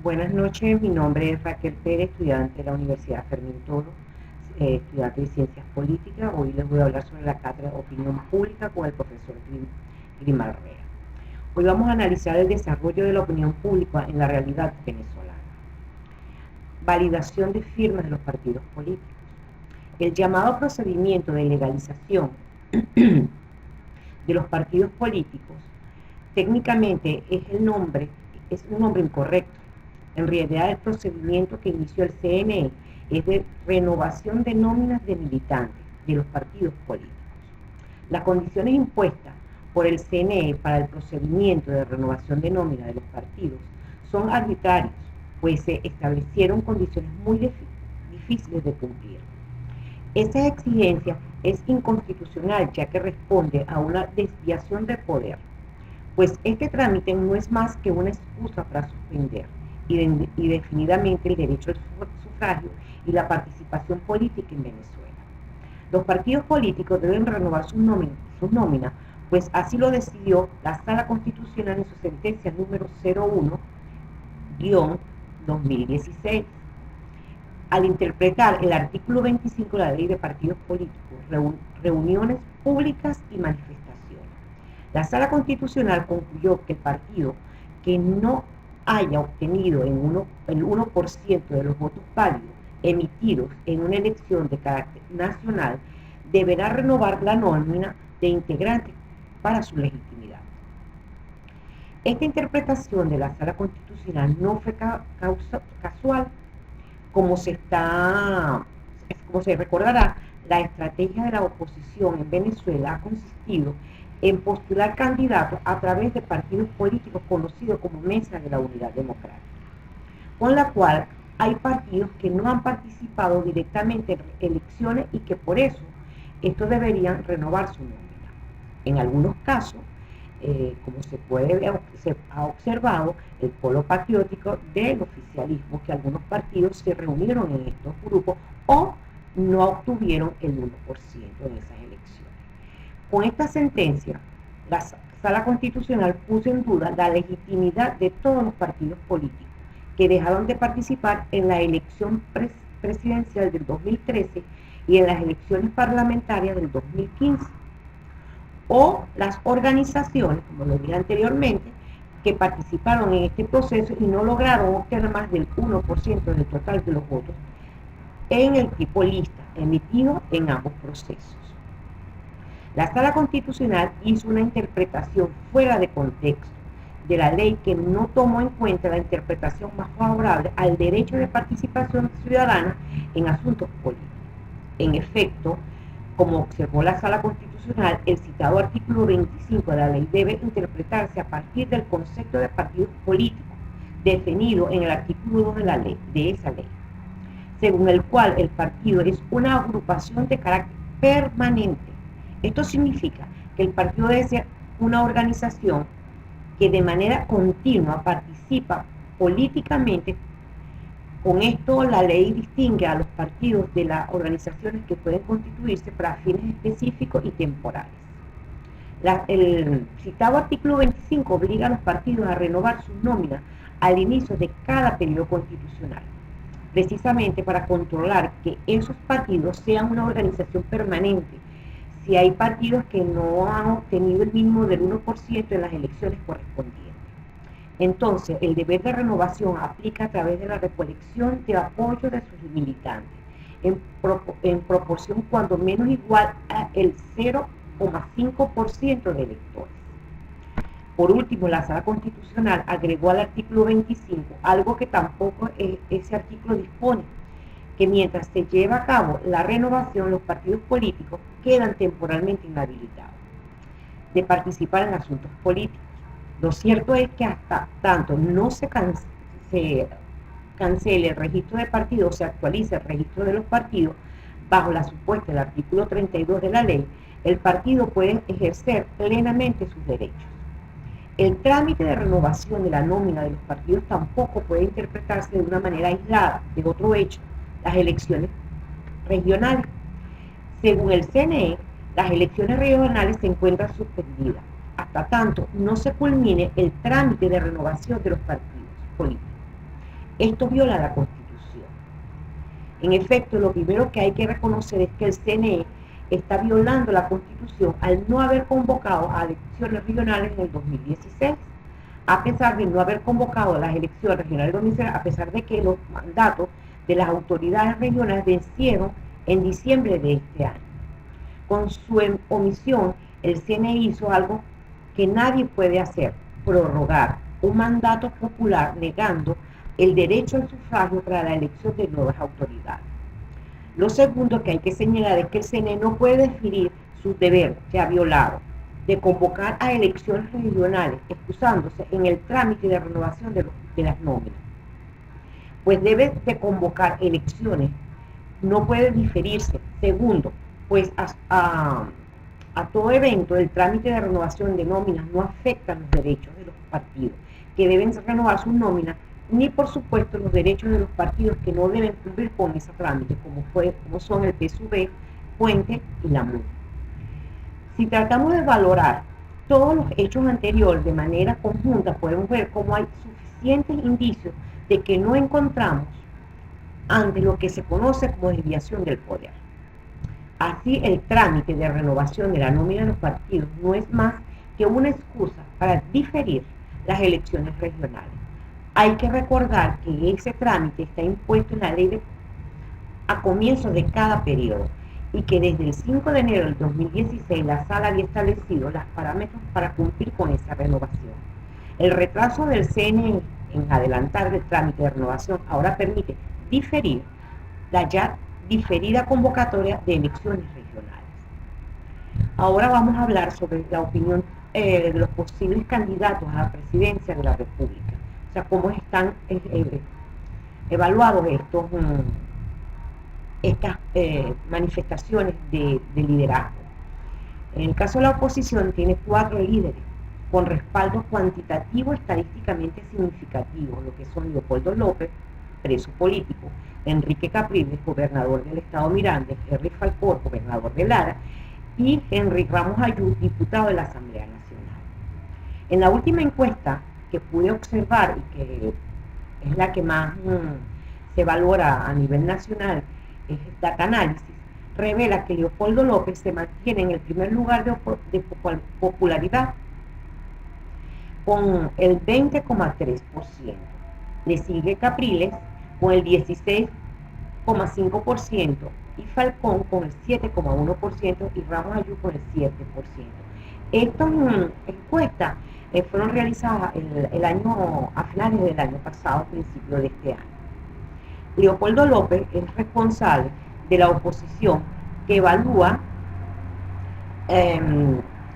Buenas noches, mi nombre es Raquel Pérez, estudiante de la Universidad Fermín Toro, estudiante de Ciencias Políticas. Hoy les voy a hablar sobre la cátedra de Opinión Pública con el profesor Grimalrea. Hoy vamos a analizar el desarrollo de la opinión pública en la realidad venezolana. Validación de firmas de los partidos políticos. El llamado procedimiento de legalización de los partidos políticos técnicamente es un nombre incorrecto. En realidad, el procedimiento que inició el CNE es de renovación de nóminas de militantes de los partidos políticos. Las condiciones impuestas por el CNE para el procedimiento de renovación de nóminas de los partidos son arbitrarios, pues se establecieron condiciones muy difíciles de cumplir. Esa exigencia es inconstitucional, ya que responde a una desviación de poder, pues este trámite no es más que una excusa para suspender indefinidamente el derecho al sufragio y la participación política en Venezuela. Los partidos políticos deben renovar sus nóminas, pues así lo decidió la Sala Constitucional en su sentencia número 01-2016. Al interpretar el artículo 25 de la Ley de Partidos Políticos, reuniones públicas y manifestaciones, la Sala Constitucional concluyó que el partido que no haya obtenido el 1% de los votos válidos emitidos en una elección de carácter nacional deberá renovar la nómina de integrantes para su legitimidad. Esta interpretación de la Sala Constitucional no fue casual. Como se recordará, la estrategia de la oposición en Venezuela ha consistido en postular candidatos a través de partidos políticos conocidos como Mesa de la Unidad Democrática, con la cual hay partidos que no han participado directamente en elecciones y que por eso estos deberían renovar su nómina. En algunos casos, como se ha observado, el polo patriótico del oficialismo, que algunos partidos se reunieron en estos grupos o no obtuvieron el 1% en esas elecciones. Con esta sentencia, la Sala Constitucional puso en duda la legitimidad de todos los partidos políticos que dejaron de participar en la elección presidencial del 2013 y en las elecciones parlamentarias del 2015, o las organizaciones, como lo dije anteriormente, que participaron en este proceso y no lograron obtener más del 1% del total de los votos en el tipo lista emitido en ambos procesos. La Sala Constitucional hizo una interpretación fuera de contexto de la ley que no tomó en cuenta la interpretación más favorable al derecho de participación ciudadana en asuntos políticos. En efecto, como observó la Sala Constitucional, el citado artículo 25 de la ley debe interpretarse a partir del concepto de partidos políticos definido en el artículo 2 de esa ley, según el cual el partido es una agrupación de carácter permanente. Esto significa que el partido debe ser una organización que de manera continua participa políticamente. Con esto, la ley distingue a los partidos de las organizaciones que pueden constituirse para fines específicos y temporales. El citado artículo 25 obliga a los partidos a renovar sus nóminas al inicio de cada periodo constitucional, precisamente para controlar que esos partidos sean una organización permanente. Si hay partidos que no han obtenido el mínimo del 1% en las elecciones correspondientes, entonces el deber de renovación aplica a través de la recolección de apoyo de sus militantes, en proporción cuando menos igual al 0,5% de electores. Por último, la Sala Constitucional agregó al artículo 25 algo que tampoco ese artículo dispone, que mientras se lleva a cabo la renovación, los partidos políticos quedan temporalmente inhabilitados de participar en asuntos políticos. Lo cierto es que hasta tanto no se cancele el registro de partidos, o se actualice el registro de los partidos bajo la supuesta del artículo 32 de la ley, el partido puede ejercer plenamente sus derechos. El trámite de renovación de la nómina de los partidos tampoco puede interpretarse de una manera aislada de otro hecho, las elecciones regionales. Según el CNE, las elecciones regionales se encuentran suspendidas hasta tanto no se culmine el trámite de renovación de los partidos políticos. Esto viola la Constitución. En efecto, lo primero que hay que reconocer es que el CNE está violando la Constitución al no haber convocado a elecciones regionales en el 2016, a pesar de no haber convocado a las elecciones regionales 2016, a pesar de que los mandatos de las autoridades regionales vencieron en diciembre de este año. Con su omisión, el CNE hizo algo que nadie puede hacer: prorrogar un mandato popular negando el derecho al sufragio para la elección de nuevas autoridades. Lo segundo que hay que señalar es que el CNE no puede definir su deber, ya violado, de convocar a elecciones regionales, excusándose en el trámite de renovación de las nóminas. Pues debe de convocar elecciones, no puede diferirse. Segundo, pues a todo evento, el trámite de renovación de nóminas no afecta los derechos de los partidos, que deben renovar sus nóminas, ni por supuesto los derechos de los partidos que no deben cumplir con ese trámite, como son el PSUV, Puente y la MUD. Si tratamos de valorar todos los hechos anteriores de manera conjunta, podemos ver cómo hay suficientes indicios de que no encontramos ante lo que se conoce como desviación del poder. Así, el trámite de renovación de la nómina de los partidos no es más que una excusa para diferir las elecciones regionales. Hay que recordar que ese trámite está impuesto en la ley a comienzos de cada periodo y que desde el 5 de enero del 2016 la Sala había establecido los parámetros para cumplir con esa renovación. El retraso del CNE en adelantar el trámite de renovación ahora permite diferir la ya diferida convocatoria de elecciones regionales. Ahora vamos a hablar sobre la opinión de los posibles candidatos a la presidencia de la República, o sea, cómo están evaluados estas manifestaciones de liderazgo. En el caso de la oposición tiene 4 líderes con respaldo cuantitativo estadísticamente significativo, lo que son Leopoldo López, preso político; Enrique Capriles, gobernador del estado Miranda; Henry Falcón, gobernador de Lara; y Henry Ramos Ayú, diputado de la Asamblea Nacional. En la última encuesta que pude observar, y que es la que más se valora a nivel nacional, es Data Análisis, revela que Leopoldo López se mantiene en el primer lugar de popularidad con el 20,3%. Le sigue Capriles con el 16,5% y Falcón con el 7,1% y Ramos Ayú con el 7%. Estas encuestas fueron realizadas a finales del año pasado, principio de este año. Leopoldo López es responsable de la oposición, que evalúa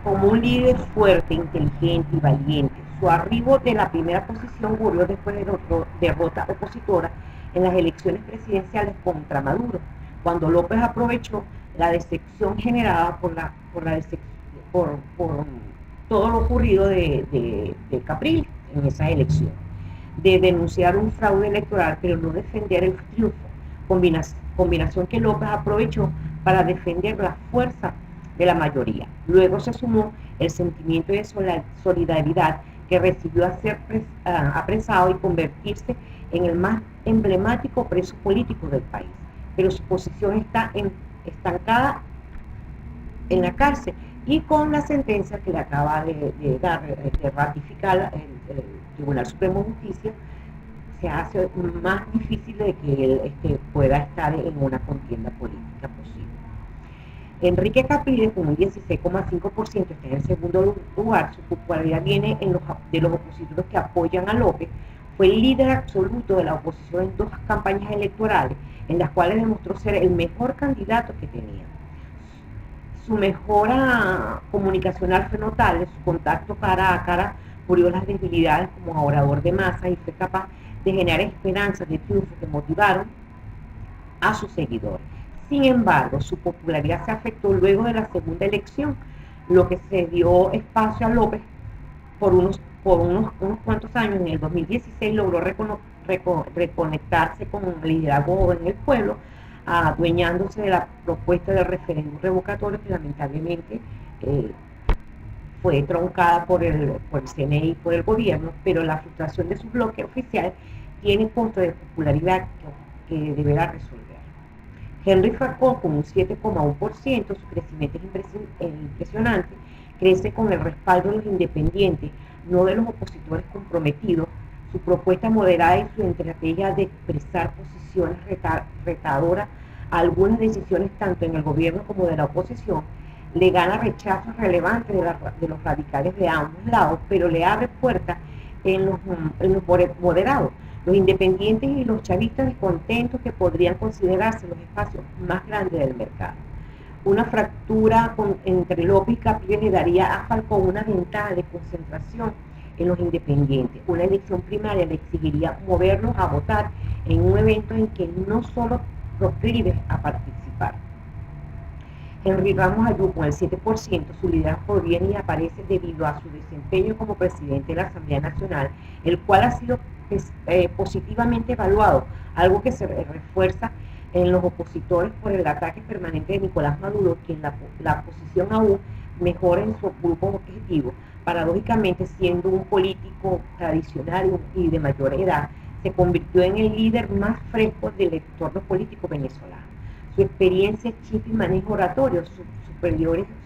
como un líder fuerte, inteligente y valiente. Su arribo de la primera posición ocurrió después de la derrota opositora en las elecciones presidenciales contra Maduro, cuando López aprovechó la decepción generada por todo lo ocurrido de Capriles en esa elección, de denunciar un fraude electoral, pero no defender el triunfo, combinación que López aprovechó para defender la fuerza de la mayoría. Luego se sumó el sentimiento de solidaridad que recibió a ser apresado y convertirse en el más emblemático preso político del país, pero su posición está estancada en la cárcel, y con la sentencia que le acaba de ratificar el Tribunal Supremo de Justicia, se hace más difícil de que él pueda estar en una contienda política posible. Enrique Capriles, con un 16,5%, está en el segundo lugar. Su popularidad viene de los opositores que apoyan a López. Fue el líder absoluto de la oposición en 2 campañas electorales, en las cuales demostró ser el mejor candidato que tenía. Su mejora comunicacional fue notable, su contacto cara a cara cubrió las debilidades como orador de masa y fue capaz de generar esperanzas de triunfo que motivaron a sus seguidores. Sin embargo, su popularidad se afectó luego de la segunda elección, lo que se dio espacio a López por unos cuantos años. En el 2016 logró reconectarse con el liderazgo en el pueblo, adueñándose de la propuesta del referéndum revocatorio, que lamentablemente fue troncada por el CNE y por el gobierno, pero la frustración de su bloque oficial tiene costo de popularidad que deberá resolver. Henry Facón, con un 7,1%, su crecimiento es impresionante, crece con el respaldo de los independientes, no de los opositores comprometidos. Su propuesta moderada y su estrategia de expresar posiciones retadoras a algunas decisiones tanto en el gobierno como de la oposición le gana rechazo relevante de los radicales de ambos lados, pero le abre puertas en los moderados, los independientes y los chavistas descontentos, que podrían considerarse los espacios más grandes del mercado. Una fractura entre López y Capriles le daría a Falcón una ventaja de concentración en los independientes. Una elección primaria le exigiría moverlos a votar en un evento en que no solo proclives a participar. Henry Ramos Ayú, con el 7%, su liderazgo proviene y aparece debido a su desempeño como presidente de la Asamblea Nacional, el cual ha sido positivamente evaluado, algo que se refuerza en los opositores por el ataque permanente de Nicolás Maduro, quien la posición aún mejora en su grupo objetivo. Paradójicamente, siendo un político tradicional y de mayor edad, se convirtió en el líder más fresco del entorno político venezolano. Su experiencia, chip y manejo oratorio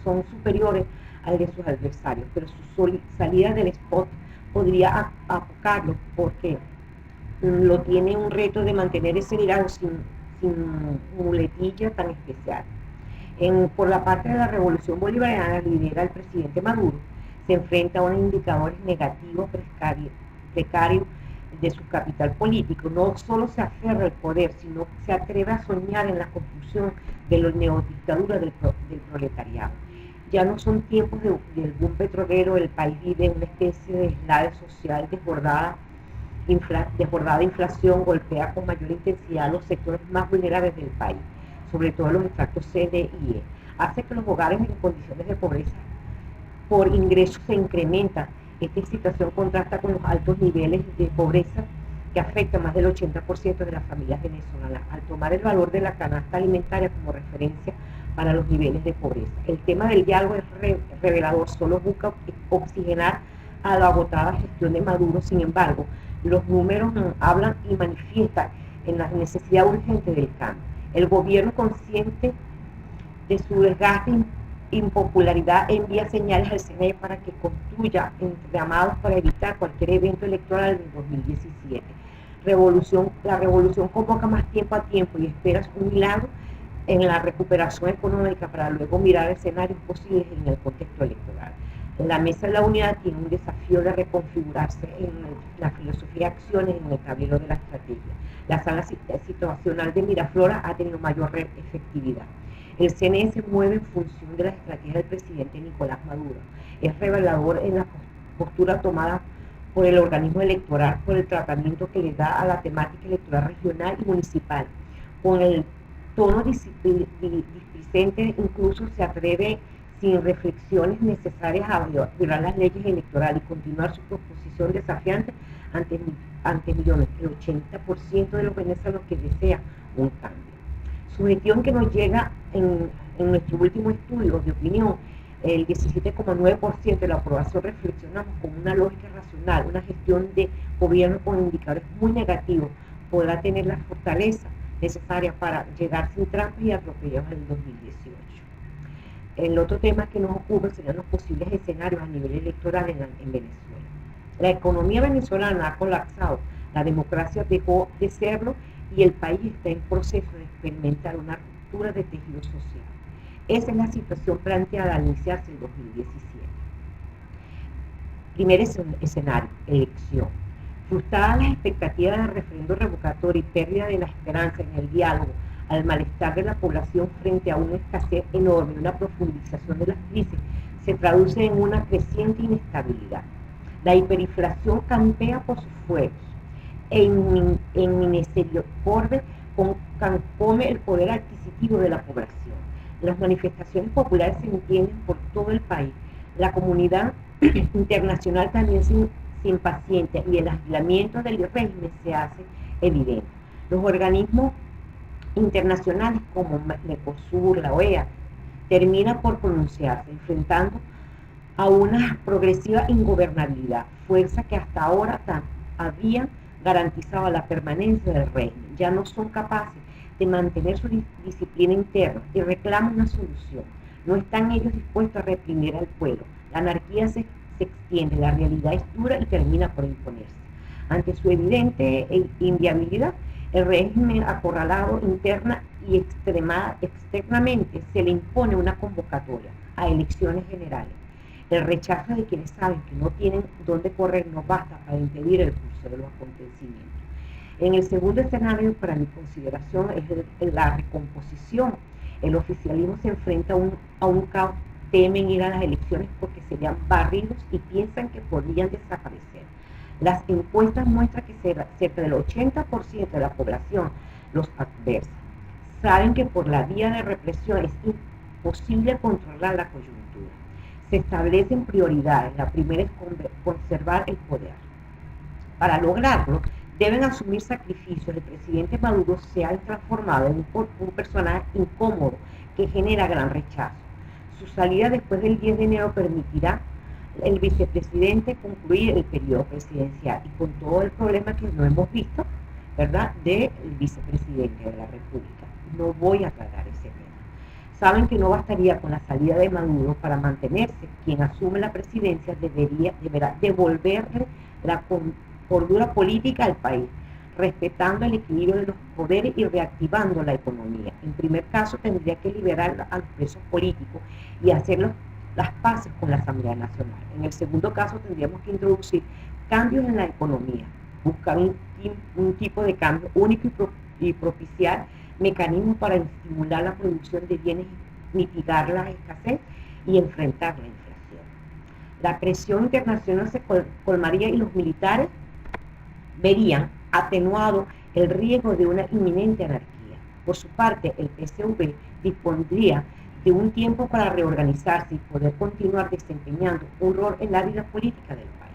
son superiores al de sus adversarios, pero su salida del spot podría apocarlo, porque lo tiene un reto de mantener ese liderazgo sin muletilla tan especial. Por la parte de la revolución bolivariana, lidera el presidente Maduro, se enfrenta a unos indicadores negativos precarios de su capital político. No solo se aferra al poder, sino que se atreve a soñar en la construcción de la neodictadura del proletariado. Ya no son tiempos del boom petrolero, el país vive una especie de eslave social desbordada inflación golpea con mayor intensidad los sectores más vulnerables del país, sobre todo los extractos C, D y E. Hace que los hogares en condiciones de pobreza por ingresos se incrementan. Esta situación contrasta con los altos niveles de pobreza que afectan más del 80% de las familias venezolanas, al tomar el valor de la canasta alimentaria como referencia para los niveles de pobreza. El tema del diálogo es revelador, solo busca oxigenar a la agotada gestión de Maduro. Sin embargo, los números hablan y manifiestan en la necesidad urgente del cambio. El gobierno, consciente de su desgaste e impopularidad, envía señales al CNE para que construya entramados para evitar cualquier evento electoral del 2017. La revolución convoca más tiempo a tiempo y esperas un milagro en la recuperación económica para luego mirar escenarios posibles en el contexto electoral. La Mesa de la Unidad tiene un desafío de reconfigurarse en la filosofía de acciones en el tablero de la estrategia. La sala situacional de Miraflores ha tenido mayor efectividad. El CNE se mueve en función de la estrategia del presidente Nicolás Maduro. Es revelador en la postura tomada por el organismo electoral, por el tratamiento que le da a la temática electoral regional y municipal. Con el tono displicente, incluso se atreve sin reflexiones necesarias a violar las leyes electorales y continuar su proposición desafiante ante millones, el 80% de los venezolanos que desea un cambio. Sugestión que nos llega en nuestro último estudio de opinión, el 17,9% de la aprobación. Reflexionamos con una lógica racional, una gestión de gobierno con indicadores muy negativos podrá tener la fortaleza necesaria para llegar sin trampas y atropellos en el 2018. El otro tema que nos ocupa serían los posibles escenarios a nivel electoral en Venezuela. La economía venezolana ha colapsado, la democracia dejó de serlo y el país está en proceso de experimentar una ruptura de tejido social. Esa es la situación planteada al iniciarse el 2017. Primer escenario, elección. Frustradas las expectativas del referendo revocatorio y pérdida de la esperanza en el diálogo, al malestar de la población frente a una escasez enorme y una profundización de las crisis, se traduce en una creciente inestabilidad. La hiperinflación campea por sus fueros. En misericordia come el poder adquisitivo de la población. Las manifestaciones populares se entienden por todo el país. La comunidad internacional también se impacienta y el aislamiento del régimen se hace evidente. Los organismos internacionales como Mercosur, la OEA, terminan por pronunciarse, enfrentando a una progresiva ingobernabilidad, fuerza que hasta ahora habían garantizaba la permanencia del régimen. Ya no son capaces de mantener su disciplina interna y reclaman una solución. No están ellos dispuestos a reprimir al pueblo. La anarquía se extiende, la realidad es dura y termina por imponerse. Ante su evidente inviabilidad, el régimen acorralado interna y externamente se le impone una convocatoria a elecciones generales. El rechazo de quienes saben que no tienen dónde correr no basta para impedir el curso de los acontecimientos. En el segundo escenario, para mi consideración, es la recomposición. El oficialismo se enfrenta a un caos, temen ir a las elecciones porque serían barridos y piensan que podrían desaparecer. Las encuestas muestran que cerca del 80% de la población los adversa. Saben que por la vía de represión es imposible controlar la coyuntura. Se establecen prioridades. La primera es conservar el poder. Para lograrlo, deben asumir sacrificios. El presidente Maduro se ha transformado en un personaje incómodo que genera gran rechazo. Su salida después del 10 de enero permitirá al vicepresidente concluir el periodo presidencial y con todo el problema que no hemos visto, ¿verdad?, del vicepresidente de la República. No voy a aclarar ese tema. Saben que no bastaría con la salida de Maduro para mantenerse. Quien asume la presidencia deberá devolverle la cordura política al país, respetando el equilibrio de los poderes y reactivando la economía. En primer caso, tendría que liberar a los presos políticos y hacer las paces con la Asamblea Nacional. En el segundo caso, tendríamos que introducir cambios en la economía, buscar un tipo de cambio único y propiciar mecanismos para estimular la producción de bienes, mitigar la escasez y enfrentar la inflación. La presión internacional se colmaría y los militares verían atenuado el riesgo de una inminente anarquía. Por su parte, el PSV dispondría de un tiempo para reorganizarse y poder continuar desempeñando un rol en la vida política del país.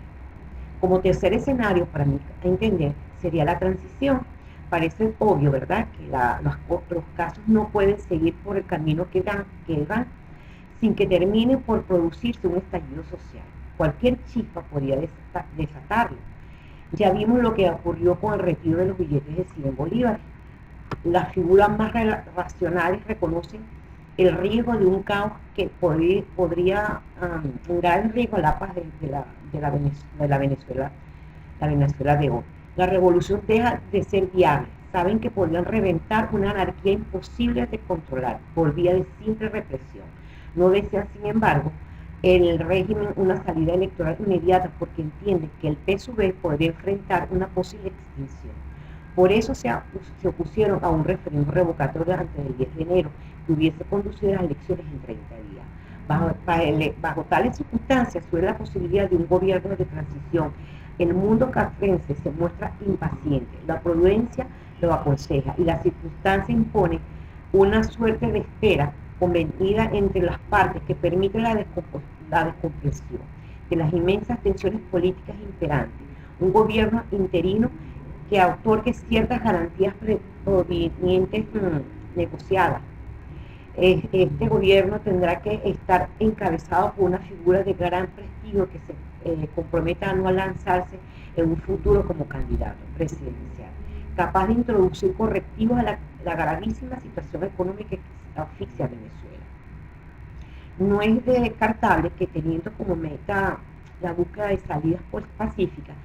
Como tercer escenario, para mí entender, sería la transición. Parece obvio, ¿verdad?, que los casos no pueden seguir por el camino que van sin que termine por producirse un estallido social. Cualquier chispa podría desatarlo. Ya vimos lo que ocurrió con el retiro de los billetes de 100 bolívares. Las figuras más racionales reconocen el riesgo de un caos que podría dar en riesgo la paz de la Venezuela de hoy. La revolución deja de ser viable. Saben que podrían reventar una anarquía imposible de controlar por vía de simple represión. No desea, sin embargo, el régimen una salida electoral inmediata porque entiende que el PSV podría enfrentar una posible extinción. Por eso se opusieron a un referéndum revocatorio antes del 10 de enero que hubiese conducido a las elecciones en 30 días. Bajo tales circunstancias surge la posibilidad de un gobierno de transición. El mundo castrense se muestra impaciente, la prudencia lo aconseja y la circunstancia impone una suerte de espera convenida entre las partes que permite la descompresión de las inmensas tensiones políticas imperantes, un gobierno interino que otorgue ciertas garantías provenientes negociadas. Este gobierno tendrá que estar encabezado por una figura de gran prestigio que se comprometa a no lanzarse en un futuro como candidato presidencial, capaz de introducir correctivos a la gravísima situación económica que asfixia a Venezuela. No es descartable que, teniendo como meta la búsqueda de salidas pacíficas,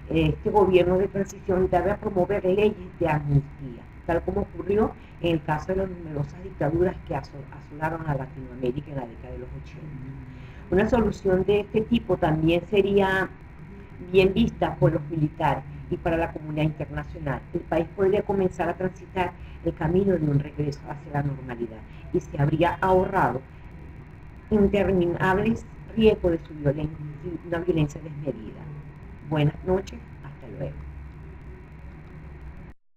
este gobierno de transición debe promover leyes de amnistía, tal como ocurrió en el caso de las numerosas dictaduras que asolaron a Latinoamérica en la década de los 80. Una solución de este tipo también sería bien vista por los militares y para la comunidad internacional. El país podría comenzar a transitar el camino de un regreso hacia la normalidad y se habría ahorrado interminables riesgos de una violencia desmedida. Buenas noches, hasta luego.